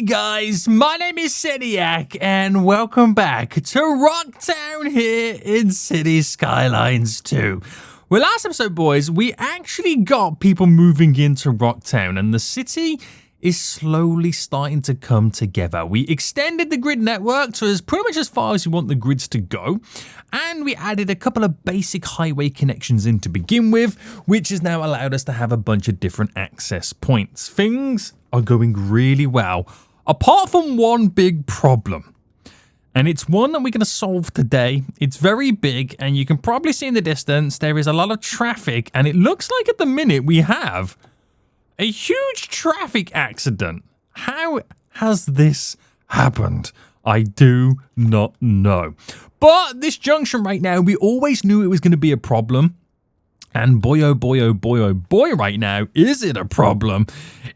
guys, my name is Seniac and welcome back to RockTown here in City Skylines 2. Well, last episode, boys, we actually got people moving into RockTown and the city is slowly starting to come together. We extended the grid network to as pretty much as far as you want the grids to go, and we added a couple of basic highway connections in to begin with, which has now allowed us to have a bunch of different access points. Things are going really well, apart from one big problem. And it's one that we're going to solve today. It's very big, and you can probably see in the distance there is a lot of traffic, and it looks like at the minute we have a huge traffic accident. How has this happened? I do not know. But this junction right now, we always knew it was going to be a problem. And boy, oh boy, oh boy, oh boy, right now, is it a problem?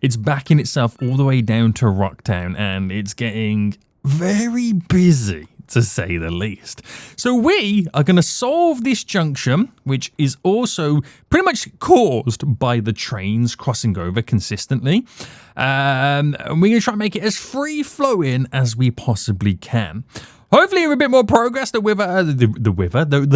It's backing itself all the way down to RockTown, and it's getting very busy, to say the least. So we are going to solve this junction, which is also pretty much caused by the trains crossing over consistently. And we're going to try and make it as free-flowing as we possibly can. Hopefully, with a bit more progress, the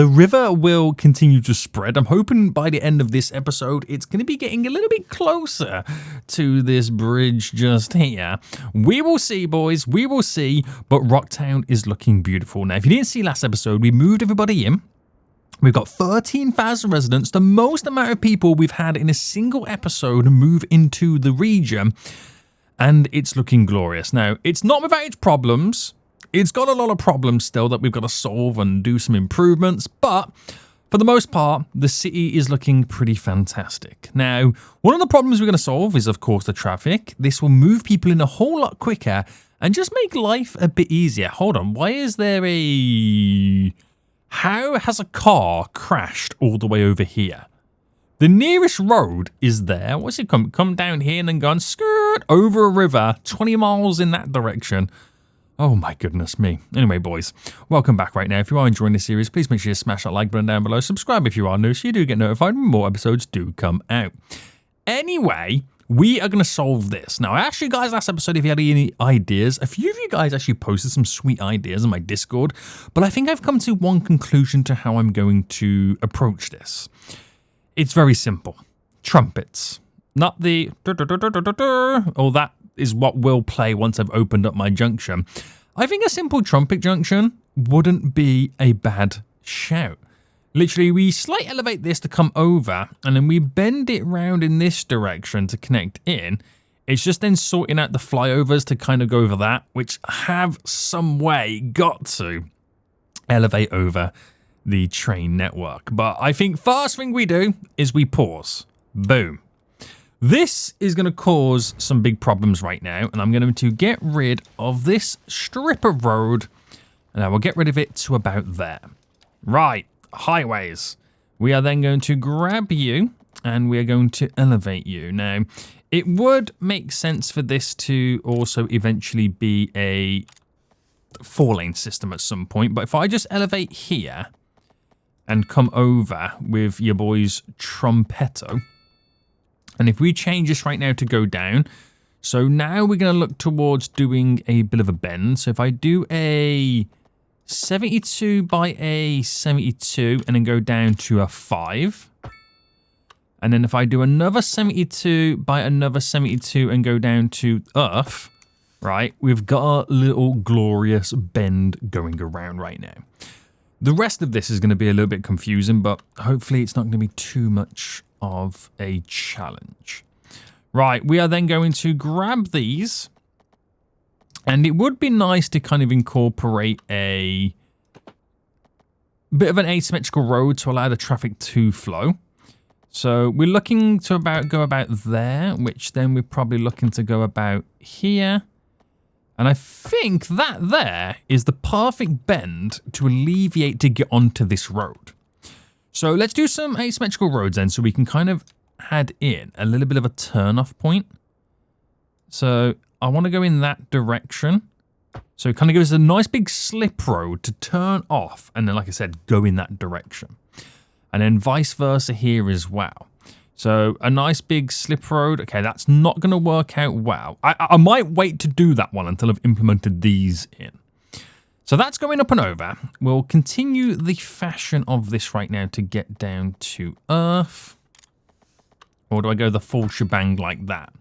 river will continue to spread. I'm hoping by the end of this episode, it's going to be getting a little bit closer to this bridge just here. We will see, boys. We will see. But RockTown is looking beautiful. Now, if you didn't see last episode, we moved everybody in. We've got 13,000 residents, the most amount of people we've had in a single episode move into the region. And it's looking glorious. Now, it's not without its problems. It's got a lot of problems still that we've got to solve and do some improvements, but for the most part, the city is looking pretty fantastic. Now, one of the problems we're going to solve is, of course, the traffic. This will move people in a whole lot quicker and just make life a bit easier. Hold on, why is there a... How has a car crashed all the way over here? The nearest road is there. What's it come down here and then go and skirt over a river, 20 miles in that direction. Oh my goodness me. Anyway, boys, welcome back right now. If you are enjoying this series, please make sure you smash that like button down below. Subscribe if you are new so you do get notified when more episodes do come out. Anyway, we are going to solve this. Now, actually, guys, last episode, if you had any ideas, a few of you guys actually posted some sweet ideas on my Discord, but I think I've come to one conclusion to how I'm going to approach this. It's very simple. Trumpets. Not the or that is what will play once I've opened up my junction. I think a simple trumpet junction wouldn't be a bad shout. Literally, we slight elevate this to come over, and then we bend it round in this direction to connect in. It's just then sorting out the flyovers to kind of go over that, which have some way got to elevate over the train network. But I think first thing we do is we pause. Boom. This is going to cause some big problems right now, and I'm going to get rid of this strip of road, and I will get rid of it to about there. Right, highways. We are then going to grab you, and we are going to elevate you. Now, it would make sense for this to also eventually be a 4-lane system at some point, but if I just elevate here and come over with your boy's trumpetto, and if we change this right now to go down, so now we're going to look towards doing a bit of a bend. So if I do a 72 by a 72 and then go down to a 5. And then if I do another 72 by another 72 and go down to earth, right, we've got a little glorious bend going around right now. The rest of this is going to be a little bit confusing, but hopefully it's not going to be too much of a challenge. Right, we are then going to grab these, and it would be nice to kind of incorporate a bit of an asymmetrical road to allow the traffic to flow. So we're looking to go about there, which then we're probably looking to go about here. And I think that there is the perfect bend to alleviate to get onto this road. So let's do some asymmetrical roads then, so we can kind of add in a little bit of a turn-off point. So I want to go in that direction. So it kind of gives us a nice big slip road to turn off, and then, like I said, go in that direction. And then vice versa here as well. So a nice big slip road. Okay, that's not going to work out well. I might wait to do that one until I've implemented these in. So that's going up and over. We'll continue the fashion of this right now to get down to Earth. Or do I go the full shebang like that?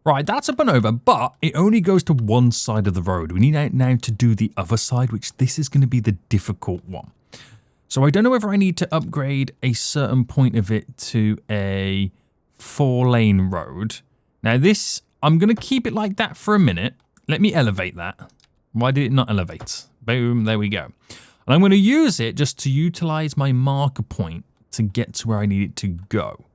Right, that's up and over, but it only goes to one side of the road. We need now to do the other side, which this is going to be the difficult one. So I don't know whether I need to upgrade a certain point of it to a 4-lane road. Now this, I'm going to keep it like that for a minute. Let me elevate that. Why did it not elevate? Boom, there we go. And I'm going to use it just to utilize my marker point to get to where I need it to go.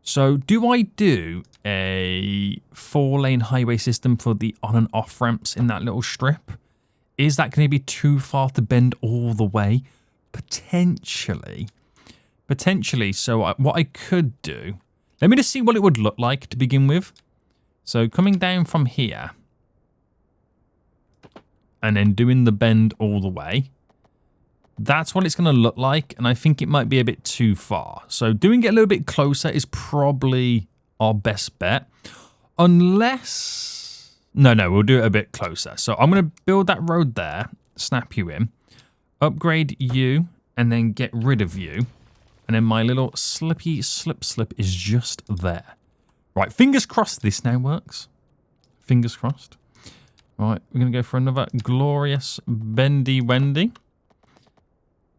So do I do a 4-lane highway system for the on and off ramps in that little strip? Is that going to be too far to bend all the way? Potentially. So what I could do, let me just see what it would look like to begin with. So coming down from here and then doing the bend all the way. That's what it's going to look like, and I think it might be a bit too far. So doing it a little bit closer is probably our best bet. Unless... No, we'll do it a bit closer. So I'm going to build that road there, snap you in, upgrade you, and then get rid of you. And then my little slippy slip is just there. Right, fingers crossed this now works. Fingers crossed. Right, we're going to go for another glorious bendy wendy.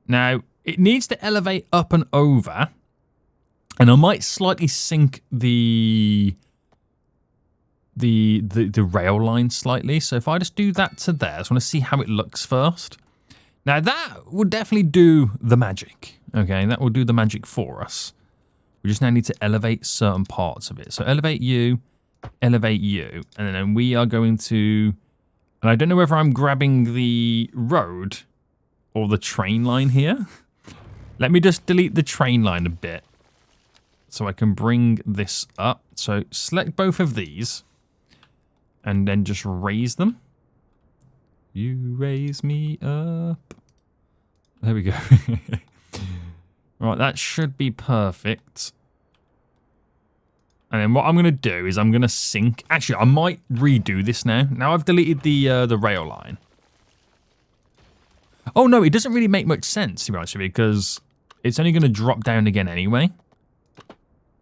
Now, it needs to elevate up and over, and I might slightly sink the rail line slightly. So if I just do that to there, I just want to see how it looks first. Now, that would definitely do the magic, okay? That will do the magic for us. We just now need to elevate certain parts of it. So elevate you, and then we are going to... And I don't know whether I'm grabbing the road or the train line here. Let me just delete the train line a bit so I can bring this up. So select both of these and then just raise them. You raise me up. There we go. Right, that should be perfect. And then what I'm going to do is I'm going to sink. Actually, I might redo this now. Now I've deleted the rail line. Oh, no, it doesn't really make much sense, to be honest with you, because it's only going to drop down again anyway.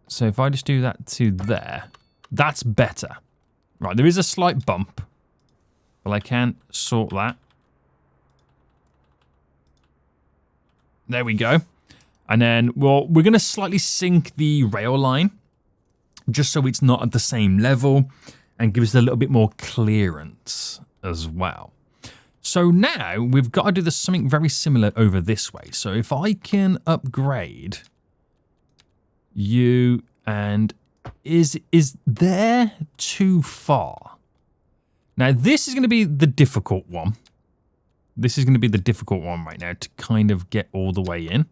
So if I just do that to there, that's better. Right, there is a slight bump, but I can sort that. There we go. And then, well, we're going to slightly sink the rail line, just so it's not at the same level, and gives us a little bit more clearance as well. So now we've got to do something very similar over this way. So if I can upgrade you, and is there too far? Now this is going to be the difficult one. This is going to be the difficult one right now to kind of get all the way in.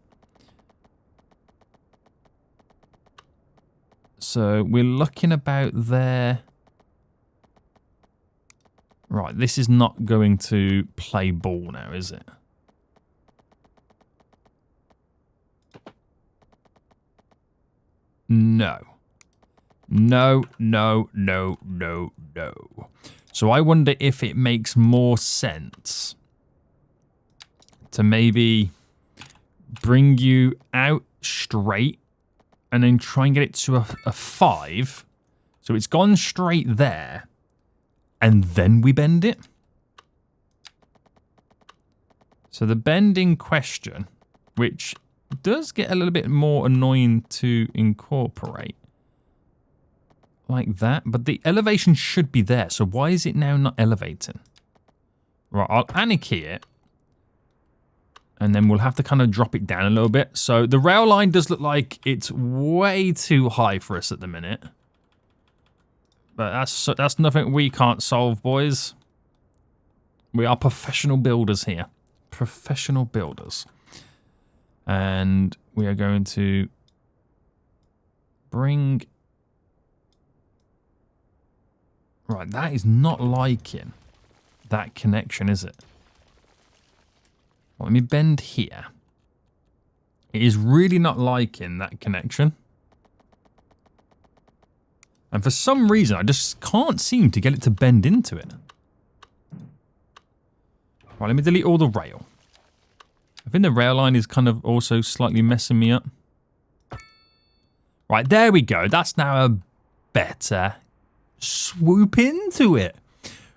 So we're looking about there. Right, this is not going to play ball now, is it? No. No. So I wonder if it makes more sense to maybe bring you out straight and then try and get it to a 5. So it's gone straight there. And then we bend it. So the bending question, which does get a little bit more annoying to incorporate. Like that. But the elevation should be there. So why is it now not elevating? Right, I'll anarchy it. And then we'll have to kind of drop it down a little bit. So the rail line does look like it's way too high for us at the minute. But that's nothing we can't solve, boys. We are professional builders here. Professional builders. And we are going to bring... Right, that is not liking that connection, is it? Well, let me bend here. It is really not liking that connection. And for some reason, I just can't seem to get it to bend into it. Right, let me delete all the rail. I think the rail line is kind of also slightly messing me up. Right, there we go. That's now a better swoop into it.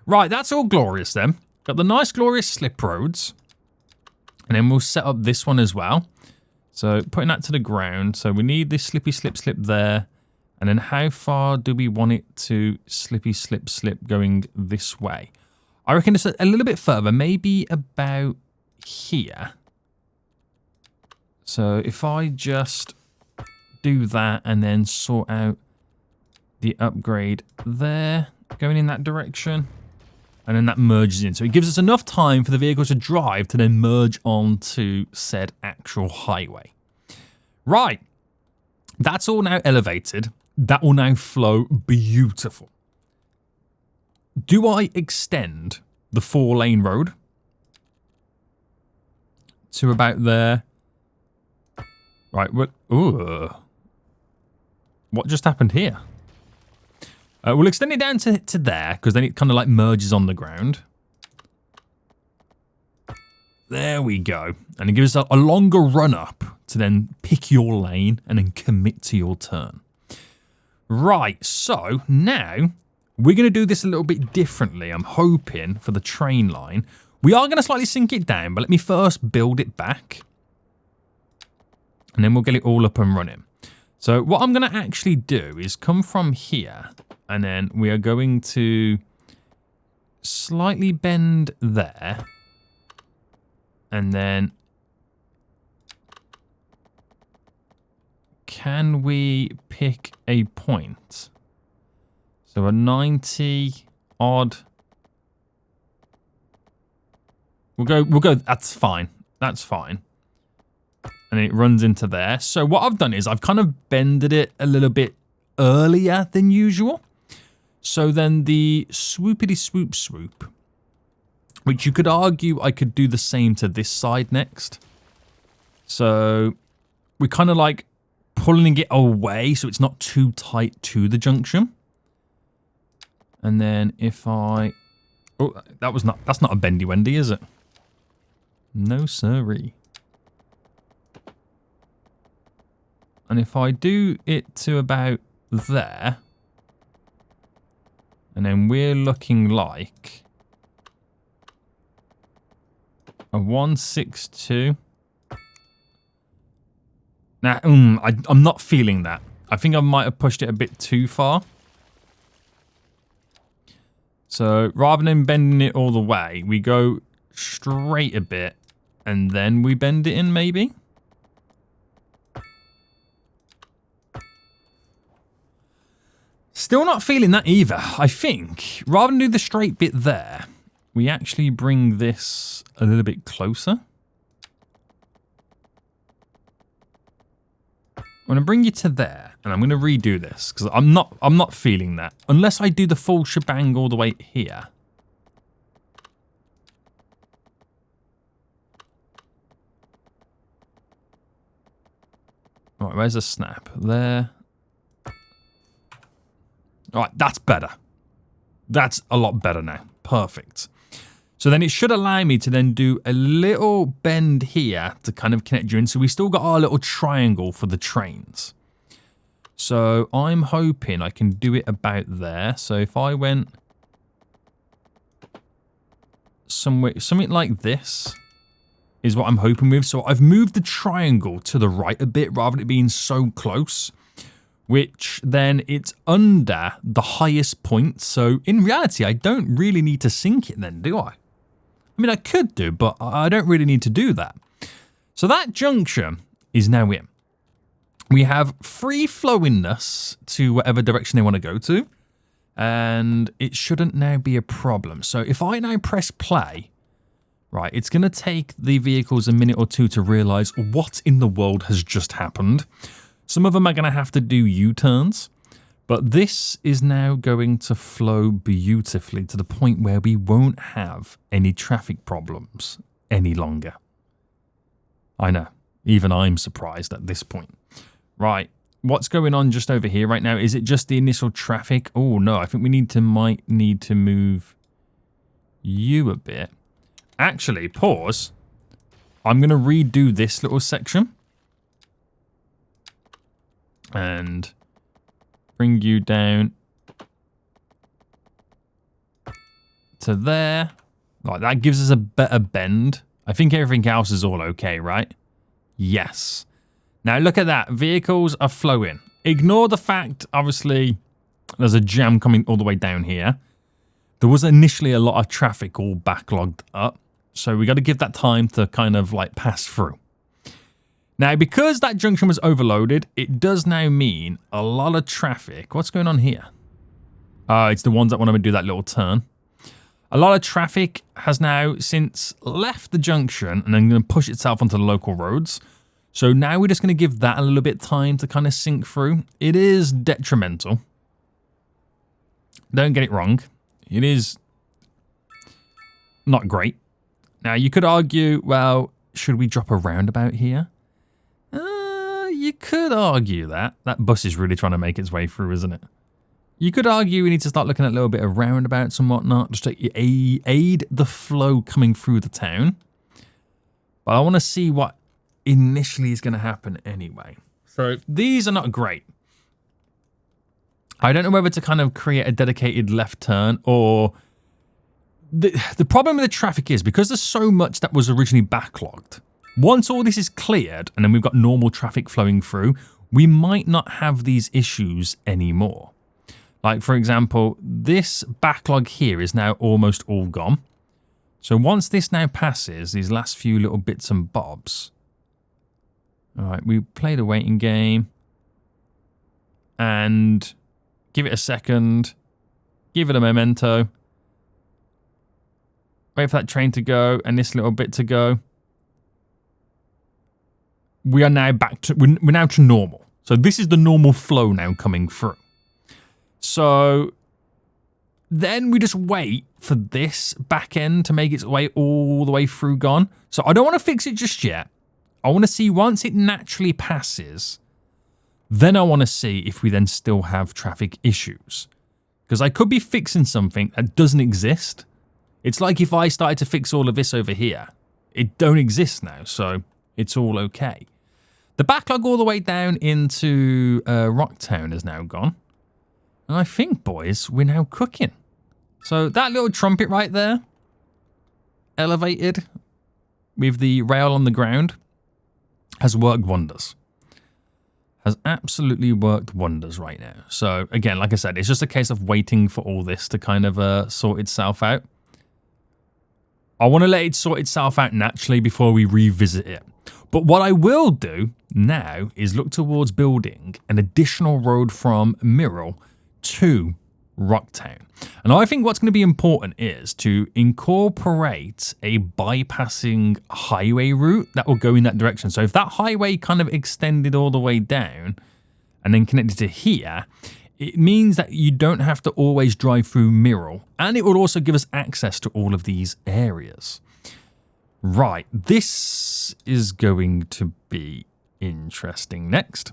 Right, that's all glorious then. Got the nice glorious slip roads. And then we'll set up this one as well. So putting that to the ground. So we need this slippy slip slip there. And then how far do we want it to slippy slip slip going this way? I reckon it's a little bit further, maybe about here. So if I just do that and then sort out the upgrade there, going in that direction, and then that merges in. So it gives us enough time for the vehicles to drive to then merge onto said actual highway. Right, that's all now elevated. That will now flow beautiful. Do I extend the 4-lane road to about there? Right, ooh. What just happened here? We'll extend it down to there, because then it kind of like merges on the ground. There we go. And it gives us a longer run up to then pick your lane and then commit to your turn. Right, so now we're going to do this a little bit differently. I'm hoping for the train line. We are going to slightly sink it down, but let me first build it back. And then we'll get it all up and running. So what I'm going to actually do is come from here, and then we are going to slightly bend there. And then can we pick a point? So a 90 odd. We'll go, that's fine. That's fine. And it runs into there. So what I've done is I've kind of bended it a little bit earlier than usual. So then the swoopity swoop swoop, which you could argue I could do the same to this side next. So we're kind of like pulling it away so it's not too tight to the junction. And then if I... Oh, that's not a bendy wendy, is it? No siree. And if I do it to about there, and then we're looking like a 162. Now, I'm not feeling that. I think I might have pushed it a bit too far. So rather than bending it all the way, we go straight a bit and then we bend it in maybe. Still not feeling that either. I think rather than do the straight bit there, we actually bring this a little bit closer. I'm going to bring you to there, and I'm going to redo this because I'm not feeling that unless I do the full shebang all the way here. All right, where's the snap? There. All right, that's better. That's a lot better now. Perfect. So then it should allow me to then do a little bend here to kind of connect you in. So we still got our little triangle for the trains. So I'm hoping I can do it about there. So if I went somewhere, something like this is what I'm hoping with. So I've moved the triangle to the right a bit rather than it being so close, which then it's under the highest point. So in reality, I don't really need to sink it then, do I? I mean, I could do, but I don't really need to do that. So that junction is now in. We have free flowingness to whatever direction they want to go to. And it shouldn't now be a problem. So if I now press play, right, it's going to take the vehicles a minute or two to realize what in the world has just happened. Some of them are going to have to do U-turns. But this is now going to flow beautifully to the point where we won't have any traffic problems any longer. I know, even I'm surprised at this point. Right, what's going on just over here right now? Is it just the initial traffic? Oh, no. I think we might need to move you a bit. Actually, pause. I'm going to redo this little section. And bring you down to there. Like, that gives us a better bend. I think everything else is all okay, right? Yes. Now look at that. Vehicles are flowing. Ignore the fact, obviously, there's a jam coming all the way down here. There was initially a lot of traffic all backlogged up. So we got to give that time to kind of like pass through. Now, because that junction was overloaded, it does now mean a lot of traffic. What's going on here? It's the ones that want to do that little turn. A lot of traffic has now since left the junction and then going to push itself onto the local roads. So now we're just going to give that a little bit of time to kind of sink through. It is detrimental. Don't get it wrong. It is not great. Now, you could argue, well, should we drop a roundabout here? You could argue that. That bus is really trying to make its way through, isn't it? You could argue we need to start looking at a little bit of roundabouts and whatnot, just to aid the flow coming through the town. But I want to see what initially is going to happen anyway. So these are not great. I don't know whether to kind of create a dedicated left turn or... The problem with the traffic is because there's so much that was originally backlogged. Once all this is cleared and then we've got normal traffic flowing through, we might not have these issues anymore. Like, for example, this backlog here is now almost all gone. So once this now passes, these last few little bits and bobs. All right, we played a waiting game. And give it a second. Give it a memento. Wait for that train to go and this little bit to go. We are now back to, we're now to normal. So this is the normal flow now coming through. So then we just wait for this back end to make its way all the way through gone. So I don't want to fix it just yet. I want to see once it naturally passes, then I want to see if we then still have traffic issues. Because I could be fixing something that doesn't exist. It's like if I started to fix all of this over here. It don't exist now, so it's all okay. The backlog all the way down into RockTown is now gone. And I think, boys, we're now cooking. So that little trumpet right there, elevated with the rail on the ground, has worked wonders. Has absolutely worked wonders right now. So again, like I said, it's just a case of waiting for all this to kind of sort itself out. I want to let it sort itself out naturally before we revisit it. But what I will do now is look towards building an additional road from Mirror to RockTown. And I think what's going to be important is to incorporate a bypassing highway route that will go in that direction. So if that highway kind of extended all the way down and then connected to here, it means that you don't have to always drive through Mirror. And it will also give us access to all of these areas. Right, this is going to be interesting next.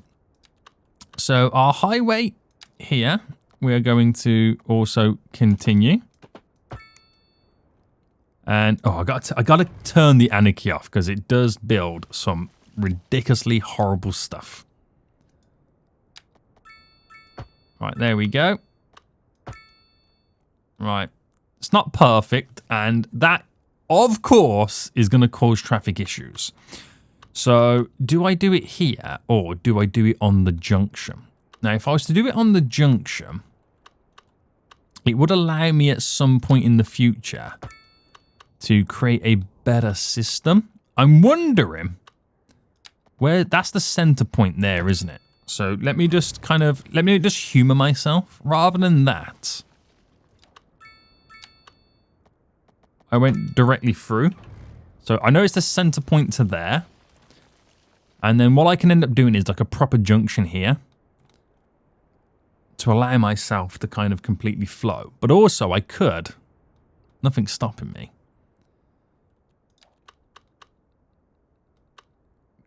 So our highway here, we are going to also continue. And, oh, I got to turn the anarchy off because it does build some ridiculously horrible stuff. Right, there we go. Right, it's not perfect, and that, of course, is going to cause traffic issues. So, do I do it here, or do I do it on the junction? Now, if I was to do it on the junction, it would allow me at some point in the future to create a better system. I'm wondering where, that's the center point there, isn't it? So let me just humor myself. Rather than that, I went directly through. So I know it's the center point to there. And then what I can end up doing is like a proper junction here to allow myself to kind of completely flow. But also I could, nothing's stopping me,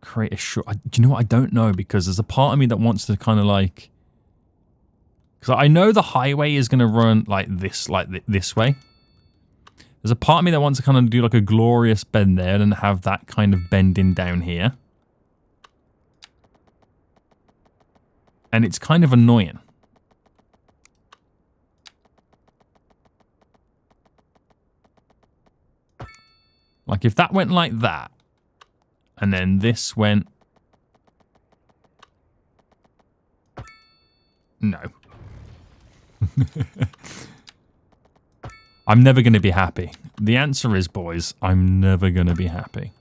create a short... Do you know what? I don't know, because there's a part of me that wants to kind of like... Because I know the highway is going to run like this way. There's a part of me that wants to kind of do like a glorious bend there and have that kind of bending down here. And it's kind of annoying. Like if that went like that, and then this went... No. I'm never going to be happy. The answer is, boys, I'm never going to be happy.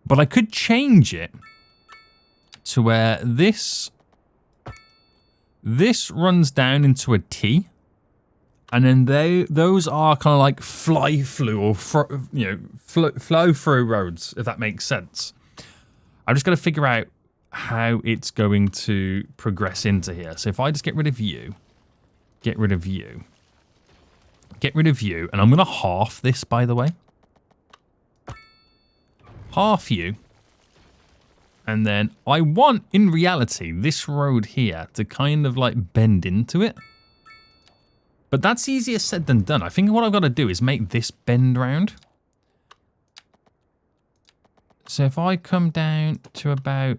But I could change it to where this runs down into a T, and then those are kind of like flow through roads, if that makes sense. I'm just going to figure out how it's going to progress into here. So if I just get rid of you, get rid of you, get rid of you, and I'm going to half this, by the way. Half you. And then I want, in reality, this road here to kind of like bend into it. But that's easier said than done. I think what I've got to do is make this bend round. So if I come down to about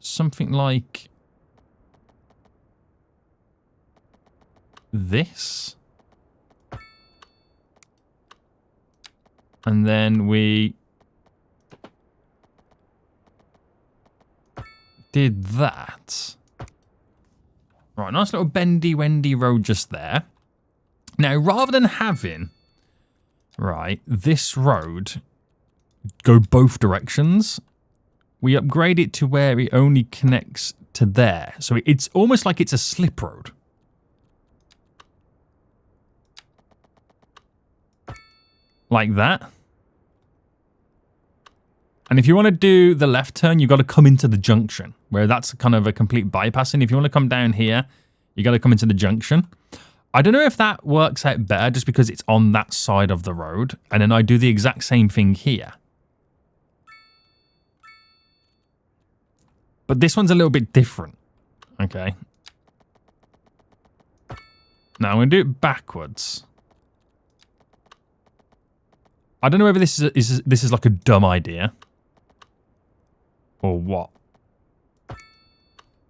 something like this. And then we did that. Right, nice little bendy-wendy road just there. Now, rather than having, right, this road go both directions, we upgrade it to where it only connects to there. So it's almost like it's a slip road. Like that. And if you want to do the left turn, you've got to come into the junction, where that's kind of a complete bypass. And if you want to come down here, you got to come into the junction. I don't know if that works out better just because it's on that side of the road. And then I do the exact same thing here. But this one's a little bit different. Okay. Now I'm going to do it backwards. I don't know whether this is like a dumb idea. Or what?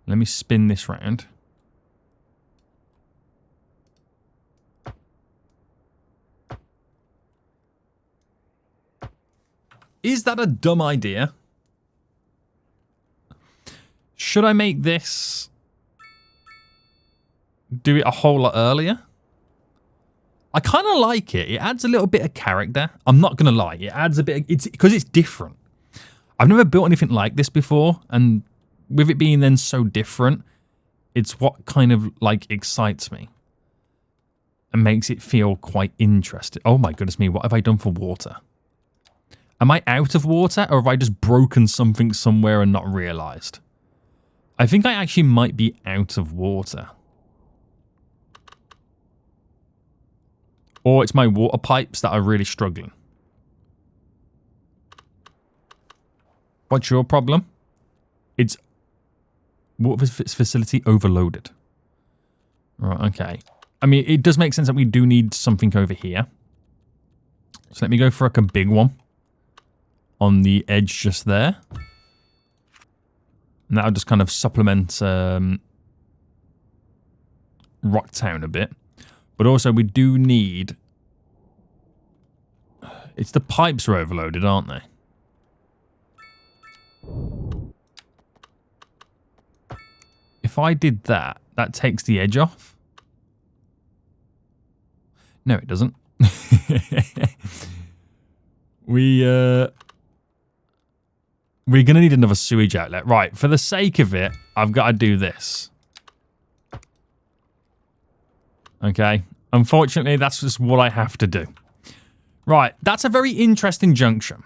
Let me spin this round. Is that a dumb idea? Should I make this do it a whole lot earlier? I kind of like it. It adds a little bit of character. I'm not going to lie. It adds a bit. It's because it's different. I've never built anything like this before, and with it being then so different, it's what kind of like excites me and makes it feel quite interesting. Oh my goodness me, what have I done for water? Am I out of water, or have I just broken something somewhere and not realized? I think I actually might be out of water. Or it's my water pipes that are really struggling. What's your problem? It's water facility overloaded. Right, okay. I mean, it does make sense that we do need something over here. So let me go for like a big one on the edge just there. And that'll just kind of supplement RockTown a bit. But also we do need... It's the pipes are overloaded, aren't they? If I did that, that takes the edge off. No, it doesn't. We're going to need another sewage outlet. Right, for the sake of it, I've got to do this. Okay. Unfortunately, that's just what I have to do. Right, that's a very interesting junction.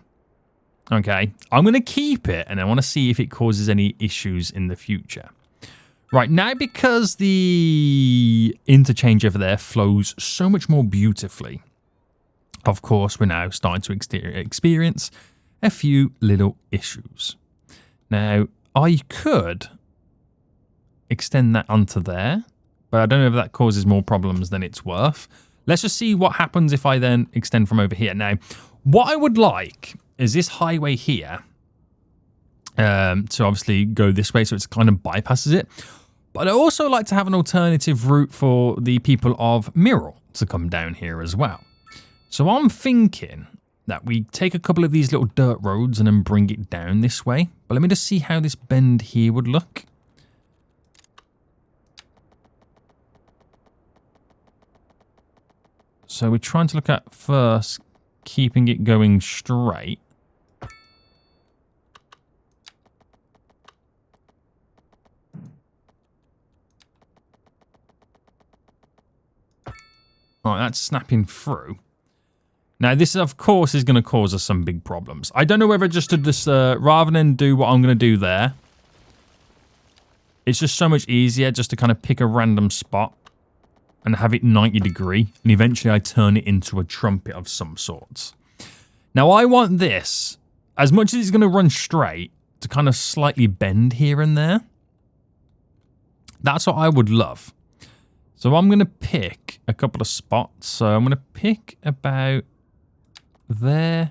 Okay, I'm going to keep it, and I want to see if it causes any issues in the future. Right, now because the interchange over there flows so much more beautifully, of course, we're now starting to experience a few little issues. Now, I could extend that onto there, but I don't know if that causes more problems than it's worth. Let's just see what happens if I then extend from over here. Now, what I would like is this highway here to obviously go this way, so it's kind of bypasses it. But I also like to have an alternative route for the people of Mirror to come down here as well. So I'm thinking that we take a couple of these little dirt roads and then bring it down this way. But let me just see how this bend here would look. So we're trying to look at first keeping it going straight. All right, that's snapping through. Now, this, of course, is going to cause us some big problems. I don't know whether just to just, rather than do what I'm going to do there, it's just so much easier just to kind of pick a random spot and have it 90 degree, and eventually I turn it into a trumpet of some sorts. Now, I want this, as much as it's going to run straight, to kind of slightly bend here and there. That's what I would love. So I'm going to pick a couple of spots. So I'm going to pick about there.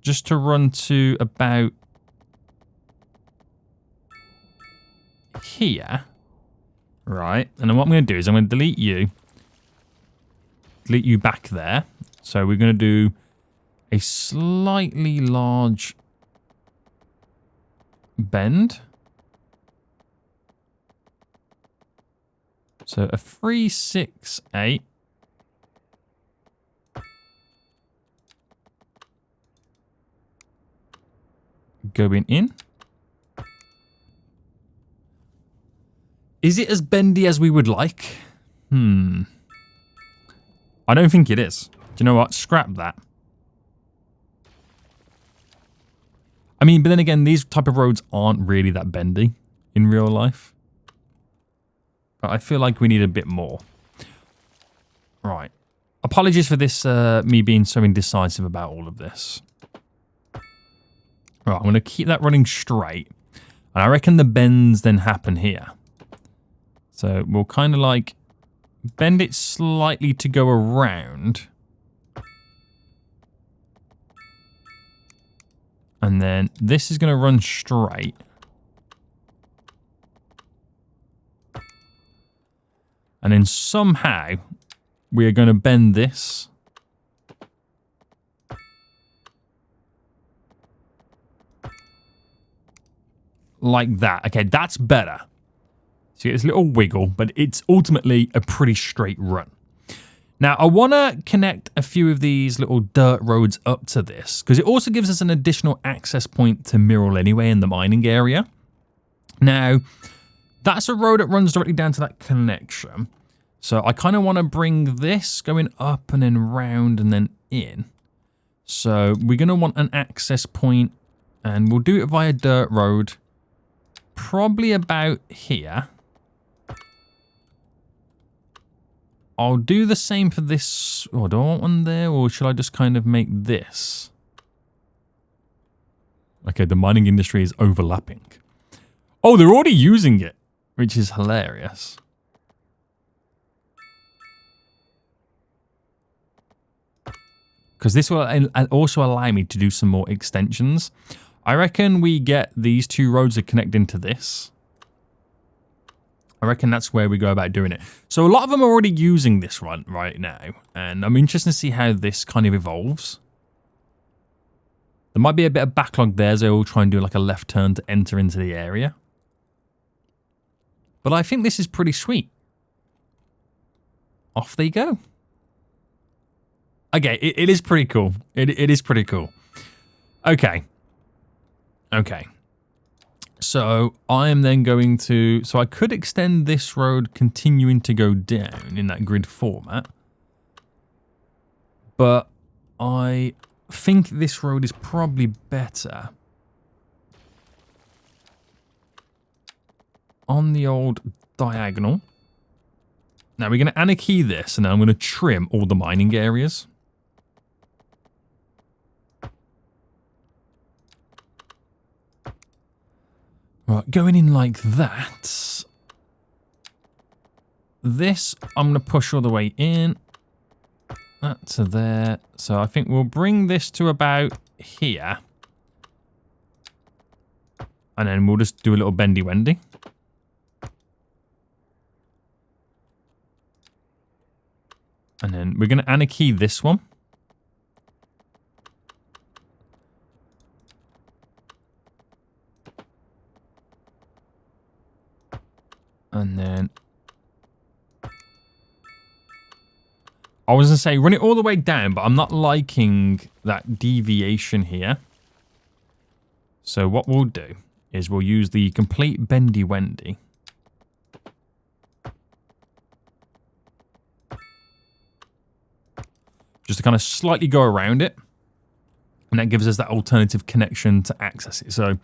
Just to run to about here. Right. And then what I'm going to do is I'm going to delete you. Delete you back there. So we're going to do a slightly large bend. So a 3, 6, 8. Going in. Is it as bendy as we would like? I don't think it is. Do you know what? Scrap that. I mean, but then again, these type of roads aren't really that bendy in real life. But I feel like we need a bit more. Right. Apologies for this, me being so indecisive about all of this. Right, I'm going to keep that running straight. And I reckon the bends then happen here. So we'll kind of like bend it slightly to go around. And then this is going to run straight. And then somehow we are going to bend this. Like that. Okay, that's better. So you get this little wiggle, but it's ultimately a pretty straight run. Now, I want to connect a few of these little dirt roads up to this, because it also gives us an additional access point to Mirror anyway in the mining area. Now, that's a road that runs directly down to that connection. So I kind of want to bring this going up and then round and then in. So we're going to want an access point, and we'll do it via dirt road. Probably about here. I'll do the same for this. Oh, do I want one there, or should I just kind of make this? Okay, the mining industry is overlapping. Oh, they're already using it, which is hilarious. Because this will also allow me to do some more extensions. I reckon we get these two roads that connect into this. I reckon that's where we go about doing it. So a lot of them are already using this one right now. And I'm interested to see how this kind of evolves. There might be a bit of backlog there as they all try and do like a left turn to enter into the area. But I think this is pretty sweet. Off they go. Okay, it is pretty cool. It is pretty cool. Okay. Okay. So I am then going to... So I could extend this road continuing to go down in that grid format. But I think this road is probably better on the old diagonal. Now we're going to anarchy this, and then I'm going to trim all the mining areas. Right, going in like that. This, I'm going to push all the way in. That to there. So I think we'll bring this to about here. And then we'll just do a little bendy-wendy. And then we're going to anarchy this one. And then I was going to say run it all the way down, but I'm not liking that deviation here. So what we'll do is we'll use the complete bendy-wendy. Just to kind of slightly go around it. And that gives us that alternative connection to access it. So a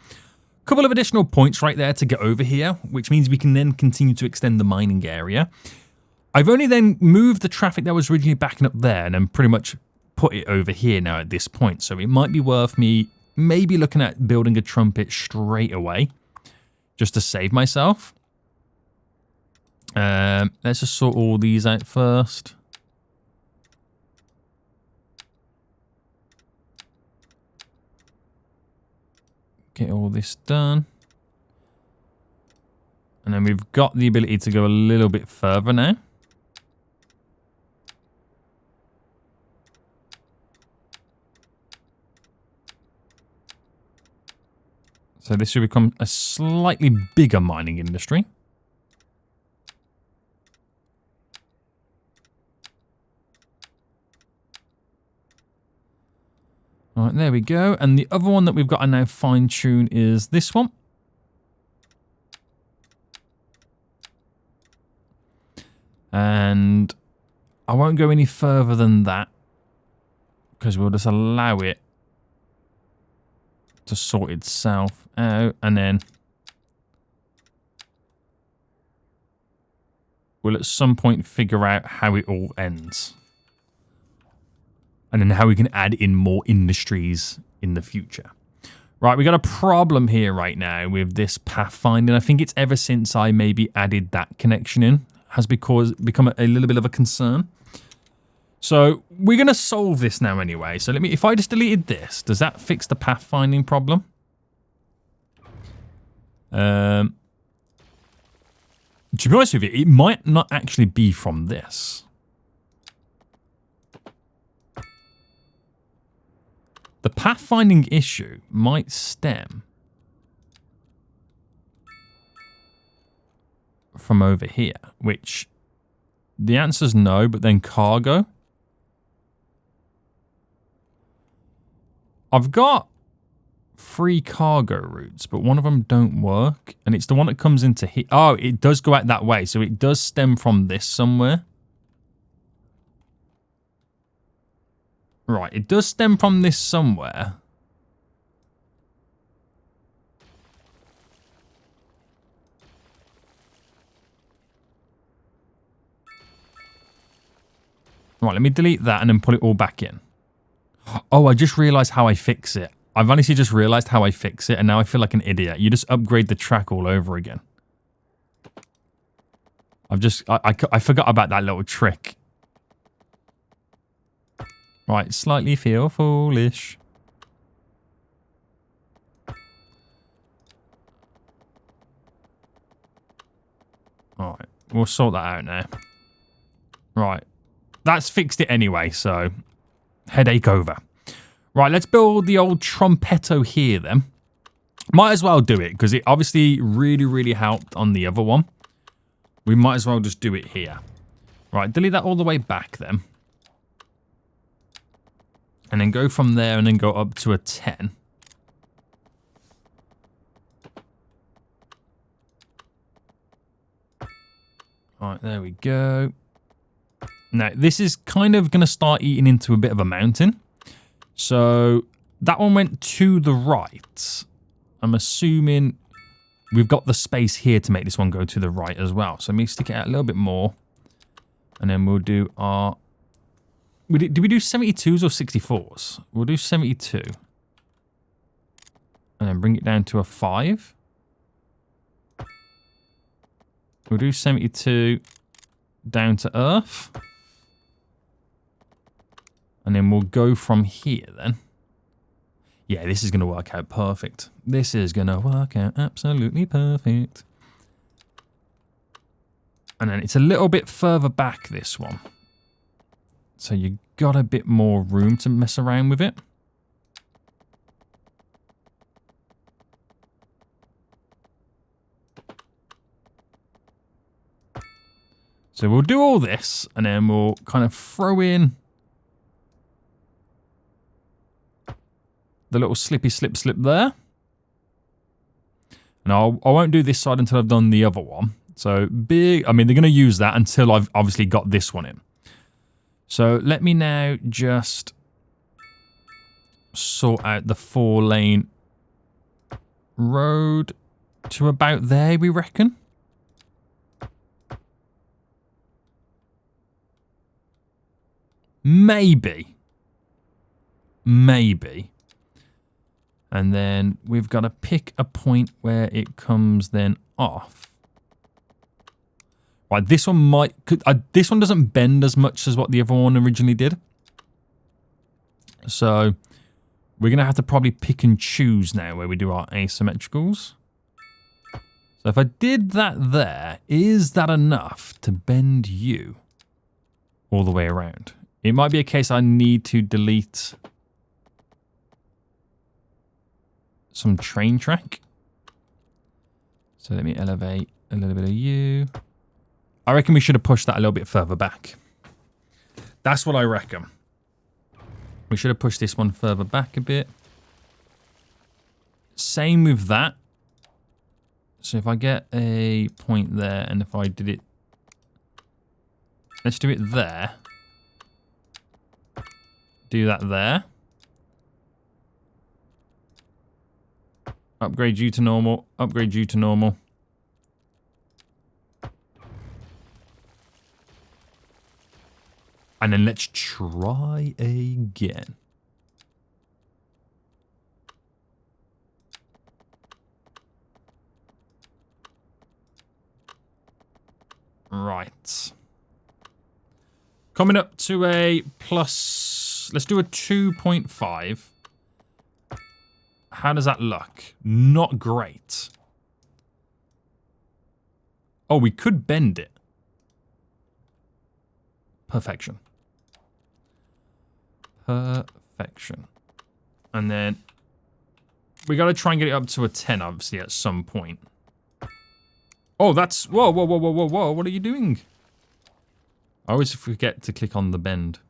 couple of additional points right there to get over here, which means we can then continue to extend the mining area. I've only then moved the traffic that was originally backing up there and then pretty much put it over here now at this point. So it might be worth me maybe looking at building a trumpet straight away just to save myself. Let's just sort all these out first. Get all this done. And then we've got the ability to go a little bit further now. So this will become a slightly bigger mining industry. All right, there we go. And the other one that we've got to now fine tune is this one. And I won't go any further than that because we'll just allow it to sort itself out, and then we'll at some point figure out how it all ends. And then how we can add in more industries in the future. Right, we got a problem here right now with this pathfinding. I think it's ever since I maybe added that connection in has become a little bit of a concern. So we're going to solve this now anyway. So if I just deleted this, does that fix the pathfinding problem? To be honest with you, it might not actually be from this. The pathfinding issue might stem from over here, which the answer's no, but then cargo. I've got 3 cargo routes, but one of them don't work, and it's the one that comes into here. Oh, it does go out that way, so it does stem from this somewhere. Right, it does stem from this somewhere. Right, let me delete that and then put it all back in. Oh, I just realized how I fix it. I've honestly just realized how I fix it, and now I feel like an idiot. You just upgrade the track all over again. I forgot about that little trick. Right, slightly feel foolish. Alright, we'll sort that out now. Right, that's fixed it anyway, so headache over. Right, let's build the old trumpetto here then. Might as well do it, because it obviously really helped on the other one. We might as well just do it here. Right, delete that all the way back then. And then go from there and then go up to a 10. Alright, there we go. Now, this is kind of going to start eating into a bit of a mountain. So, that one went to the right. I'm assuming we've got the space here to make this one go to the right as well. So, let me stick it out a little bit more. And then we'll do our... Did we do 72s or 64s? We'll do 72. And then bring it down to a 5. We'll do 72 down to Earth. And then we'll go from here then. Yeah, this is going to work out perfect. This is going to work out absolutely perfect. And then it's a little bit further back, this one. So you got a bit more room to mess around with it. So we'll do all this, and then we'll kind of throw in the little slippy slip there. And I won't do this side until I've done the other one. So big, I mean, they're going to use that until I've obviously got this one in. So let me now just sort out the 4-lane road to about there, we reckon. Maybe. Maybe. And then we've got to pick a point where it comes then off. Right, this one might... this one doesn't bend as much as what the other one originally did. So we're going to have to probably pick and choose now where we do our asymmetricals. So if I did that there, is that enough to bend you all the way around? It might be a case I need to delete some train track. So let me elevate a little bit of you. I reckon we should have pushed that a little bit further back. That's what I reckon. We should have pushed this one further back a bit. Same with that. So if I get a point there, and if I did it... Let's do it there. Do that there. Upgrade you to normal. Upgrade you to normal. And then let's try again. Right. Coming up to a plus... Let's do a 2.5. How does that look? Not great. Oh, we could bend it. Perfection. Perfection. And then we got to try and get it up to a 10, obviously, at some point. Oh, that's... Whoa, whoa, whoa, whoa, whoa, whoa. What are you doing? I always forget to click on the bend.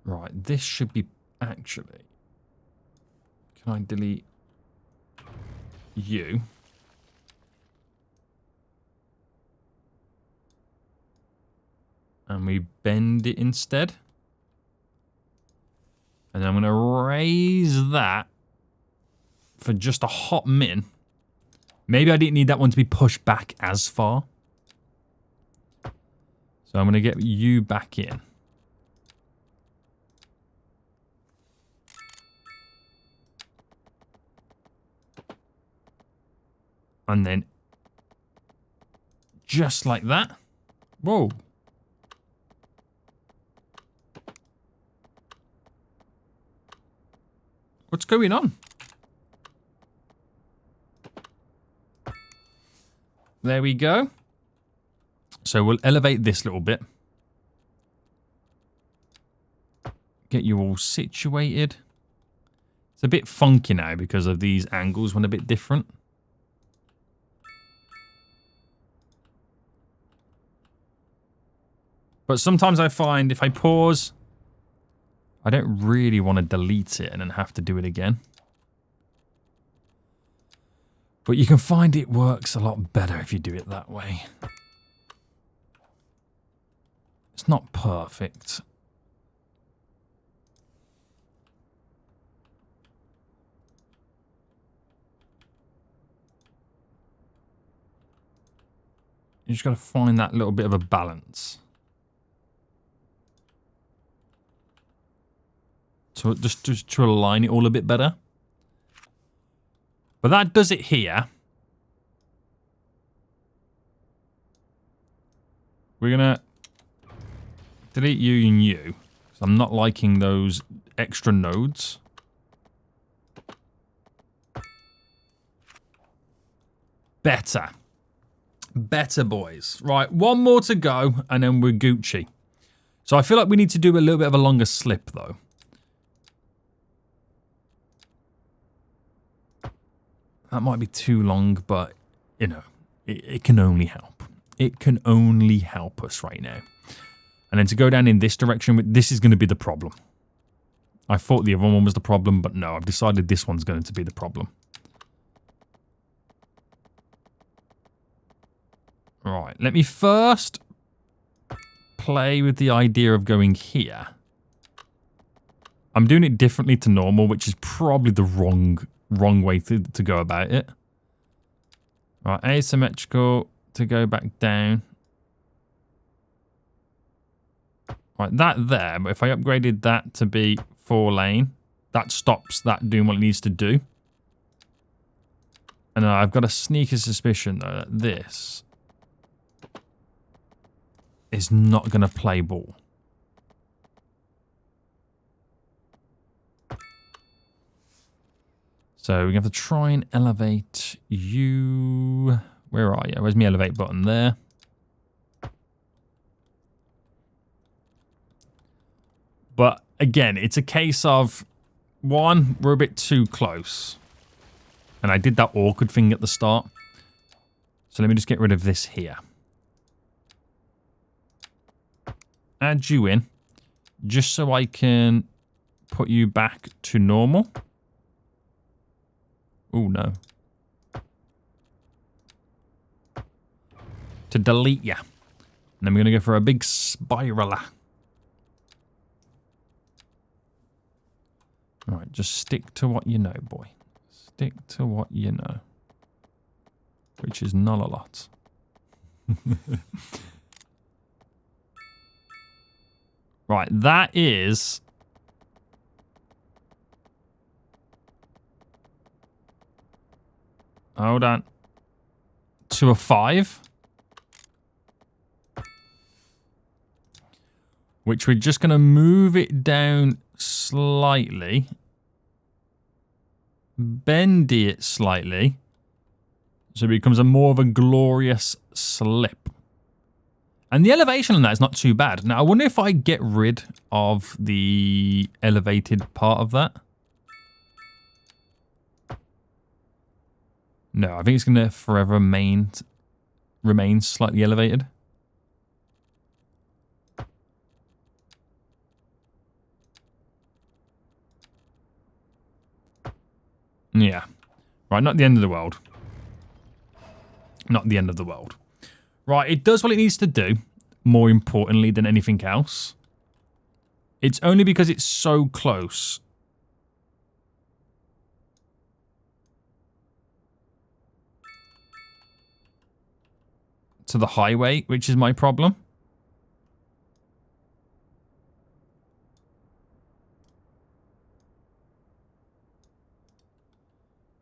Right, this should be actually... Can I delete you? And we bend it instead. And then I'm going to raise that for just a hot min. Maybe I didn't need that one to be pushed back as far. So I'm going to get you back in. And then just like that. Whoa. What's going on? There we go. So we'll elevate this little bit. Get you all situated. It's a bit funky now because of these angles went a bit different. But sometimes I find if I pause, I don't really want to delete it and then have to do it again. But you can find it works a lot better if you do it that way. It's not perfect. You just got to find that little bit of a balance. So just to align it all a bit better. But that does it here. We're going to delete you and you. So I'm not liking those extra nodes. Better. Better, boys. Right, one more to go, and then we're Gucci. So I feel like we need to do a little bit of a longer slip, though. That might be too long, but, you know, it can only help. It can only help us right now. And then to go down in this direction, this is going to be the problem. I thought the other one was the problem, but no, I've decided this one's going to be the problem. Right, let me first play with the idea of going here. I'm doing it differently to normal, which is probably the wrong way to go about it. Right, asymmetrical to go back down. Right, that there, but if I upgraded that to be 4-lane, that stops that doing what it needs to do. And I've got a sneaky suspicion, though, that this is not going to play ball. So we have to try and elevate you. Where are you? Where's my elevate button? There. But again, it's a case of, one, we're a bit too close. And I did that awkward thing at the start. So let me just get rid of this here. Add you in, just so I can put you back to normal. Oh, no. To delete you. And then we're going to go for a big spiraler. Alright, just stick to what you know, boy. Stick to what you know. Which is not a lot. Right, that is... Hold on. To a 5. Which we're just going to move it down slightly. Bendy it slightly. So it becomes a more of a glorious slip. And the elevation on that is not too bad. Now, I wonder if I get rid of the elevated part of that. No, I think it's going to forever remain slightly elevated. Yeah. Right, not the end of the world. Not the end of the world. Right, it does what it needs to do, more importantly than anything else. It's only because it's so close. To the highway, which is my problem.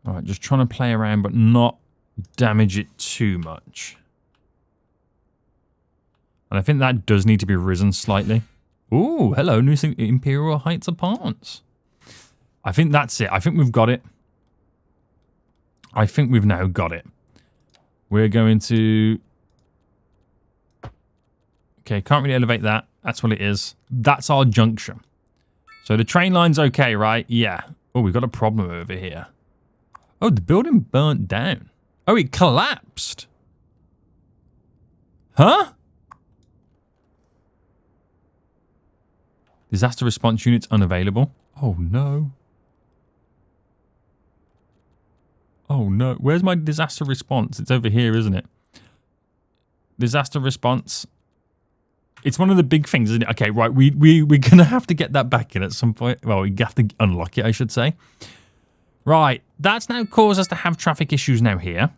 Alright, just trying to play around but not damage it too much. And I think that does need to be risen slightly. Ooh, hello, new Imperial Heights Apartments. I think that's it. I think we've got it. I think we've now got it. We're going to... Okay, can't really elevate that. That's what it is. That's our junction. So the train line's okay, right? Yeah. Oh, we've got a problem over here. Oh, the building burnt down. Oh, it collapsed. Huh? Disaster response units unavailable. Oh, no. Oh, no. Where's my disaster response? It's over here, isn't it? Disaster response. It's one of the big things, isn't it? Okay, right. We're going to have to get that back in at some point. Well, we have to unlock it, I should say. Right. That's now caused us to have traffic issues now here.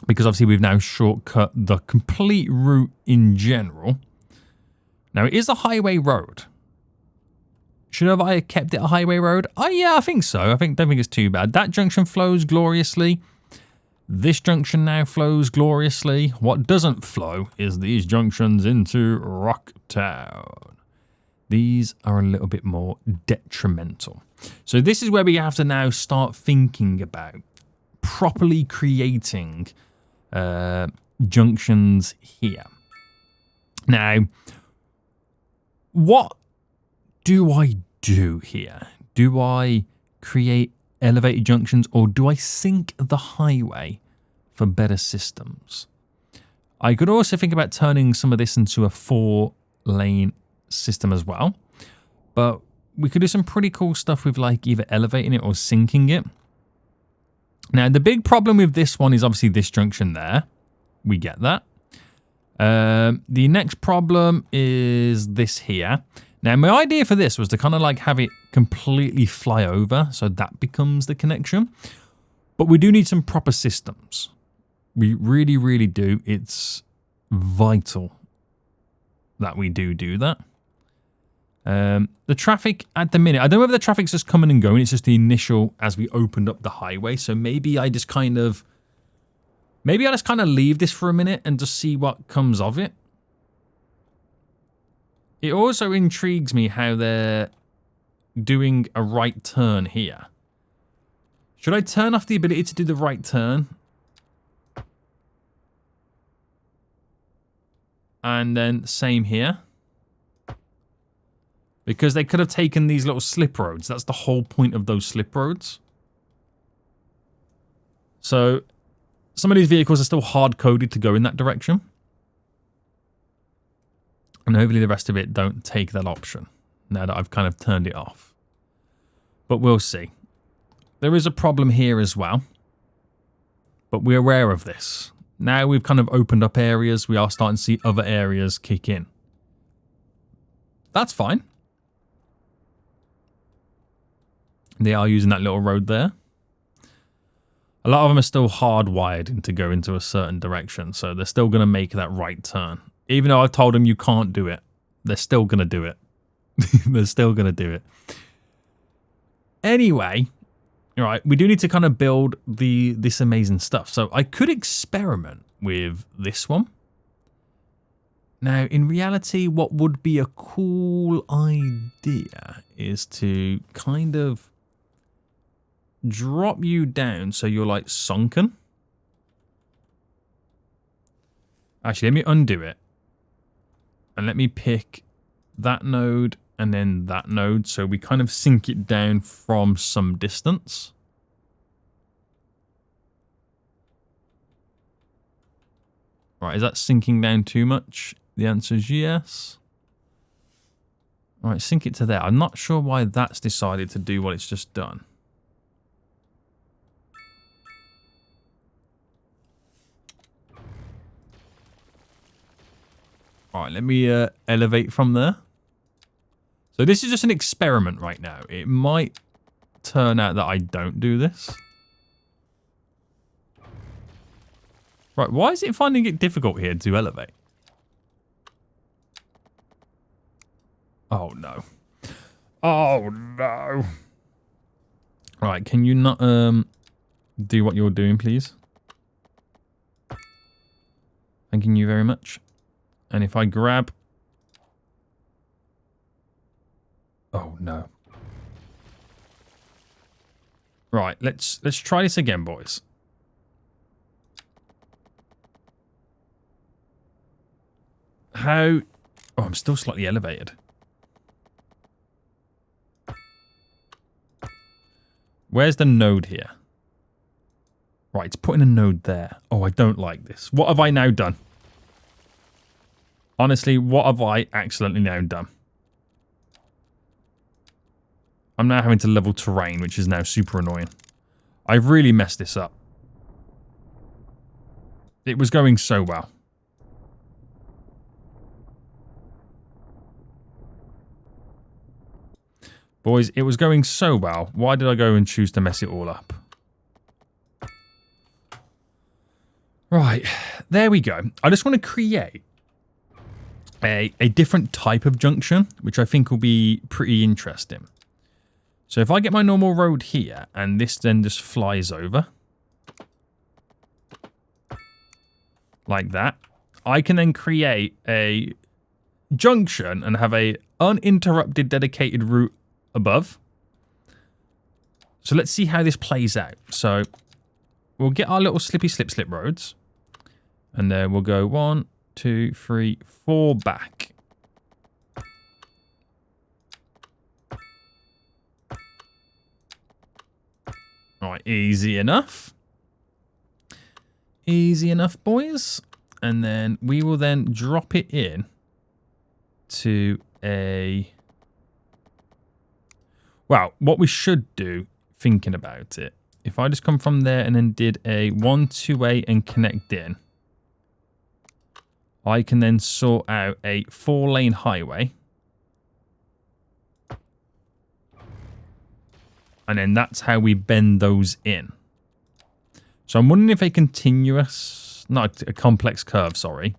because obviously we've now shortcut the complete route in general. Now, it is a highway road. Should have I kept it a highway road? Oh, yeah, I think so. Don't think it's too bad. That junction flows gloriously. This junction now flows gloriously. What doesn't flow is these junctions into RockTown. These are a little bit more detrimental. So this is where we have to now start thinking about properly creating junctions here. Now, what do I do here? Do I create elevated junctions, or do I sink the highway for better systems? I could also think about turning some of this into a 4-lane system as well, but we could do some pretty cool stuff with like either elevating it or sinking it. Now, the big problem with this one is obviously this junction there. We get that. The next problem is this here. Now, my idea for this was to kind of like have it completely fly over, so that becomes the connection. But we do need some proper systems. We really, really do. It's vital that we do that. The traffic at the minute, I don't know whether the traffic's just coming and going. It's just the initial as we opened up the highway. So maybe I just kind of leave this for a minute and just see what comes of it. It also intrigues me how they're doing a right turn here. Should I turn off the ability to do the right turn? And then same here. Because they could have taken these little slip roads. That's the whole point of those slip roads. So some of these vehicles are still hard-coded to go in that direction. And hopefully the rest of it don't take that option now that I've kind of turned it off. But we'll see. There is a problem here as well. But we're aware of this. Now we've kind of opened up areas. We are starting to see other areas kick in. That's fine. They are using that little road there. A lot of them are still hardwired to go into a certain direction. So they're still going to make that right turn. Even though I've told them you can't do it, they're still going to do it. They're still going to do it. Anyway, all right, we do need to kind of build this amazing stuff. So I could experiment with this one. Now, in reality, what would be a cool idea is to kind of drop you down so you're like sunken. Actually, let me undo it. And let me pick that node and then that node. So we kind of sink it down from some distance. Right, is that sinking down too much? The answer is yes. All right, sink it to there. I'm not sure why that's decided to do what it's just done. All right, let me elevate from there. So this is just an experiment right now. It might turn out that I don't do this. Right, why is it finding it difficult here to elevate? Oh, no. Oh, no. Right, can you not do what you're doing, please? Thanking you very much. And if I grab... Oh, no. Right, let's try this again, boys. How... Oh, I'm still slightly elevated. Where's the node here? Right, it's putting a node there. Oh, I don't like this. What have I now done? Honestly, what have I accidentally now done? I'm now having to level terrain, which is now super annoying. I've really messed this up. It was going so well. Boys, it was going so well. Why did I go and choose to mess it all up? Right, there we go. I just want to create a different type of junction, which I think will be pretty interesting. So if I get my normal road here, and this then just flies over, like that, I can then create a junction and have a uninterrupted dedicated route above. So let's see how this plays out. So we'll get our little slippy slip roads, and then we'll go 1, 2, 3, 4 back. All right, easy enough. Easy enough, boys. And then we will then drop it in to a... Well, what we should do, thinking about it, if I just come from there and then did a 1, 2A and connect in, I can then sort out a 4-lane highway. And then that's how we bend those in. So I'm wondering if a continuous, not a complex curve, sorry.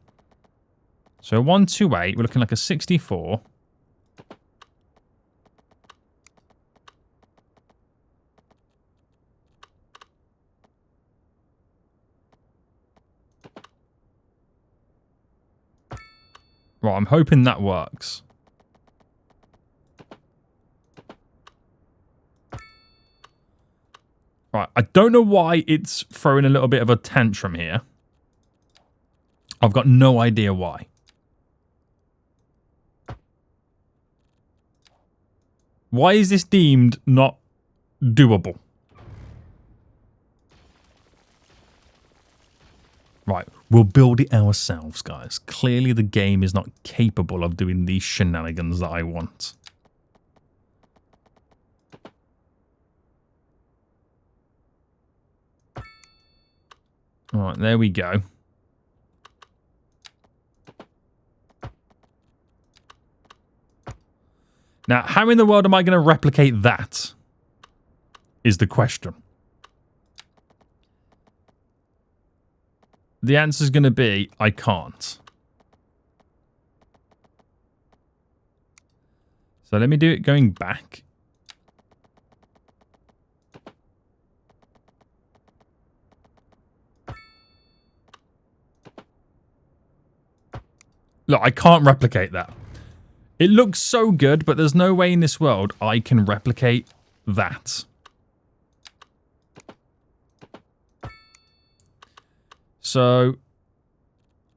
So 1, 2, 8, we're looking like a 64. Right, I'm hoping that works. Right, I don't know why it's throwing a little bit of a tantrum here. I've got no idea why. Why is this deemed not doable? Right, we'll build it ourselves, guys. Clearly the game is not capable of doing these shenanigans that I want. Alright, there we go. Now, how in the world am I going to replicate that? Is the question. The answer is going to be, I can't. So let me do it going back. Look, I can't replicate that. It looks so good, but there's no way in this world I can replicate that. So,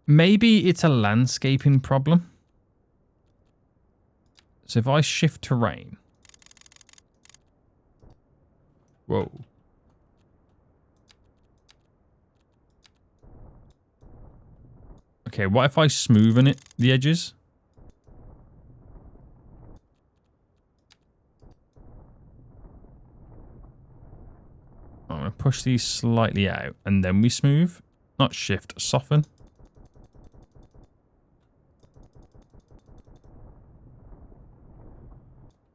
maybe it's a landscaping problem. So if I shift terrain. Whoa. Okay, what if I smoothen it, the edges? I'm going to push these slightly out and then we smooth. Not shift, soften.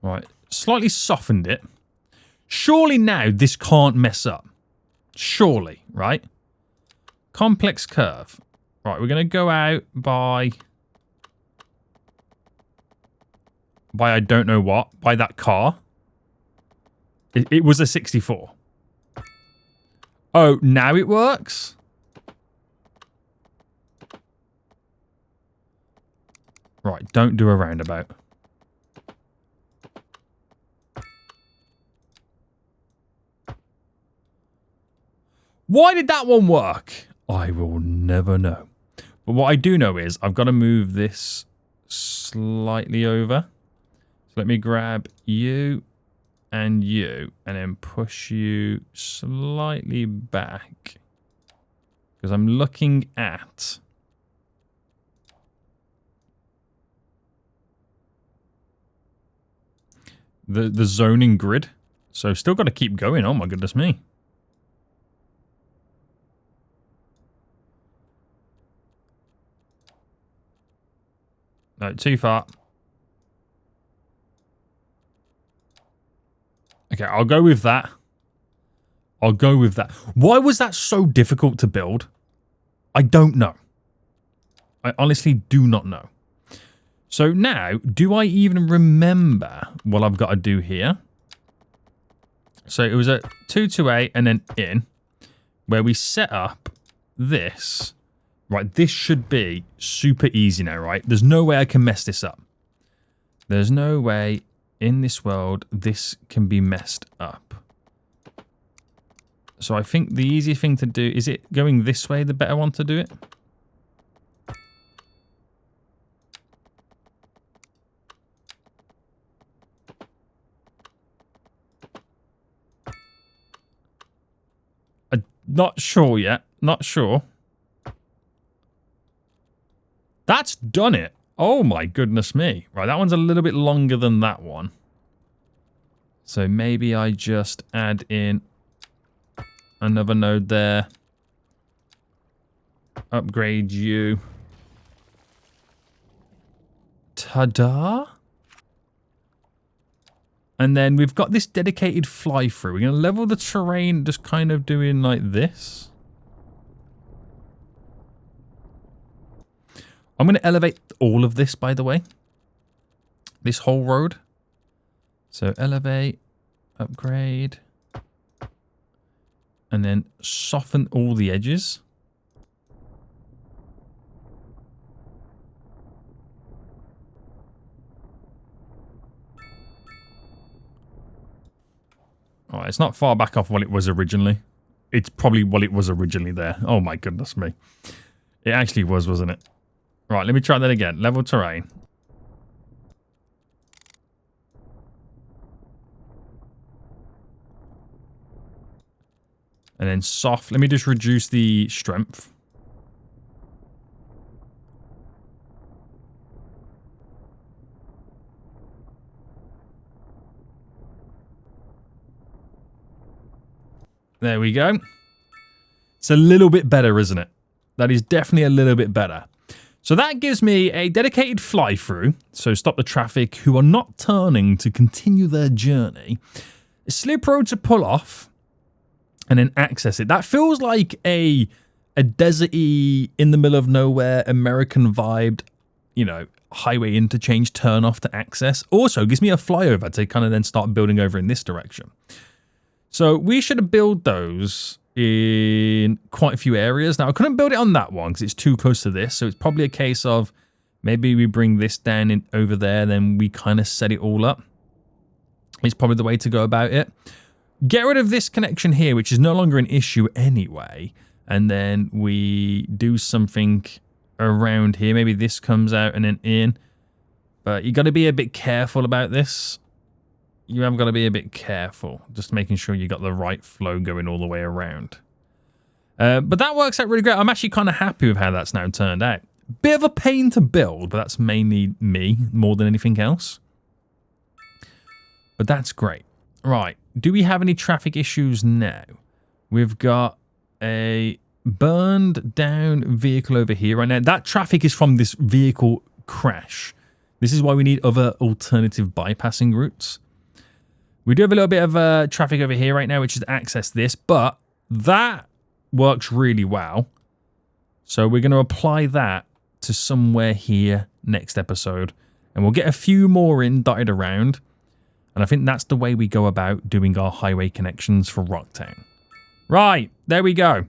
Right, slightly softened it. Surely now this can't mess up. Surely, right? Complex curve. Right, we're going to go out by I don't know what. By that car. It was a 64. Oh, now it works? Right, don't do a roundabout. Why did that one work? I will never know. But what I do know is I've got to move this slightly over. So let me grab you and then push you slightly back. Because I'm looking at... the zoning grid. So still got to keep going. Oh my goodness me. No, too far. Okay, I'll go with that. I'll go with that. Why was that so difficult to build? I don't know. I honestly do not know. So now, do I even remember what I've got to do here? So it was a 228 and then in, where we set up this. Right, this should be super easy now, right? There's no way I can mess this up. There's no way in this world this can be messed up. So I think the easiest thing to do, is it going this way the better one to do it? I'm not sure yet. Not sure. That's done it. Oh my goodness me. Right, that one's a little bit longer than that one. So maybe I just add in another node there. Upgrade you. Ta-da! And then we've got this dedicated fly-through. We're going to level the terrain just kind of doing like this. I'm going to elevate all of this, by the way. This whole road. So elevate, upgrade, and then soften all the edges. Oh, it's not far back off what it was originally. It's probably what it was originally there. Oh my goodness me. It actually was, wasn't it? Right, let me try that again. Level terrain. And then soft. Let me just reduce the strength. There we go. It's a little bit better, isn't it? That is definitely a little bit better. So that gives me a dedicated fly-through, so stop the traffic who are not turning to continue their journey. A slip road to pull off, and then access it. That feels like a deserty, in the middle of nowhere, American vibed, you know, highway interchange turn off to access. Also gives me a flyover to kind of then start building over in this direction. So we should build those in quite a few areas. Now, I couldn't build it on that one because it's too close to this. So it's probably a case of maybe we bring this down in over there, then we kind of set it all up. It's probably the way to go about it. Get rid of this connection here, which is no longer an issue anyway. And then we do something around here. Maybe this comes out and then in. But you got to be a bit careful about this. You have got to be a bit careful, just making sure you got the right flow going all the way around. But that works out really great. I'm actually kind of happy with how that's now turned out. Bit of a pain to build, but that's mainly me more than anything else. But that's great. Right, do we have any traffic issues now? We've got a burned down vehicle over here right now. That traffic is from this vehicle crash. This is why we need other alternative bypassing routes. We do have a little bit of traffic over here right now, which is to access this, but that works really well. So we're going to apply that to somewhere here next episode, and we'll get a few more in dotted around. And I think that's the way we go about doing our highway connections for RockTown. Right, there we go.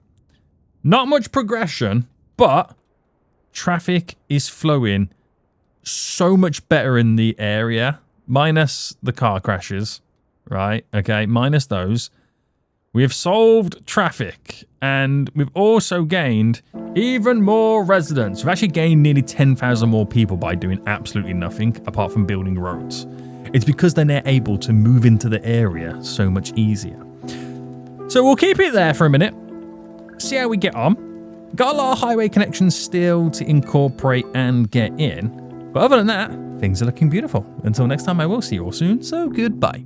Not much progression, but traffic is flowing so much better in the area, minus the car crashes. Right, okay, minus those. We have solved traffic, and we've also gained even more residents. We've actually gained nearly 10,000 more people by doing absolutely nothing apart from building roads. It's because they're now able to move into the area so much easier. So we'll keep it there for a minute, see how we get on. Got a lot of highway connections still to incorporate and get in. But other than that, things are looking beautiful. Until next time, I will see you all soon, so goodbye.